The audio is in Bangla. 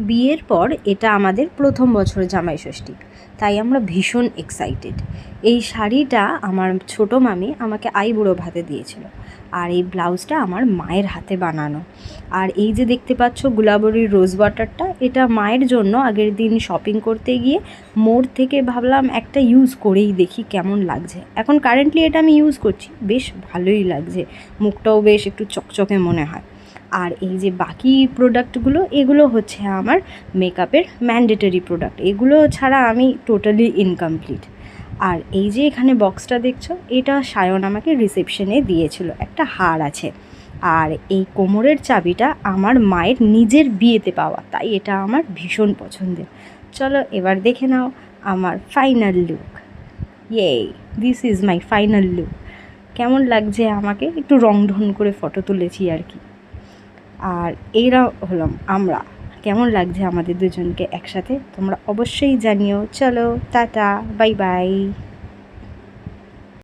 বিয়ের পর এটা আমাদের প্রথম বছরের জামাই ষষ্ঠী, তাই আমরা ভীষণ এক্সাইটেড। এই শাড়িটা আমার ছোটো মামি আমাকে আইবুড়ো ভাতে দিয়েছিল, আর এই ব্লাউজটা আমার মায়ের হাতে বানানো। আর এই যে দেখতে পাচ্ছ গুলাবরীর রোজ ওয়াটারটা, এটা মায়ের জন্য আগের দিন শপিং করতে গিয়ে মোড় থেকে ভাবলাম একটা ইউজ করেই দেখি কেমন লাগছে। এখন কারেন্টলি এটা আমি ইউজ করছি, বেশ ভালোই লাগছে, মুখটাও বেশ একটু চকচকে মনে হয়। আর এই যে বাকি প্রোডাক্টগুলো, এগুলো হচ্ছে আমার মেকআপের ম্যান্ডেটরি প্রোডাক্ট, এগুলো ছাড়া আমি টোটালি ইনকমপ্লিট। আর এই যে এখানে বক্সটা দেখছো, এটা সায়ন আমাকে রিসেপশনে দিয়েছিল, একটা হার আছে। আর এই কোমরের চাবিটা আমার মায়ের নিজের বিয়েতে পাওয়া, তাই এটা আমার ভীষণ পছন্দের। চলো এবার দেখে নাও আমার final look. This is my final look. কেমন লাগছে আমাকে, একটু রং ঢং করে ফটো তুলেছি আর কি। আর এইরা হলাম আমরা। কেমন লাগছে আমাদের দুজনকে একসাথে তোমরা অবশ্যই জানিও। চলো টাটা, বাই বাই।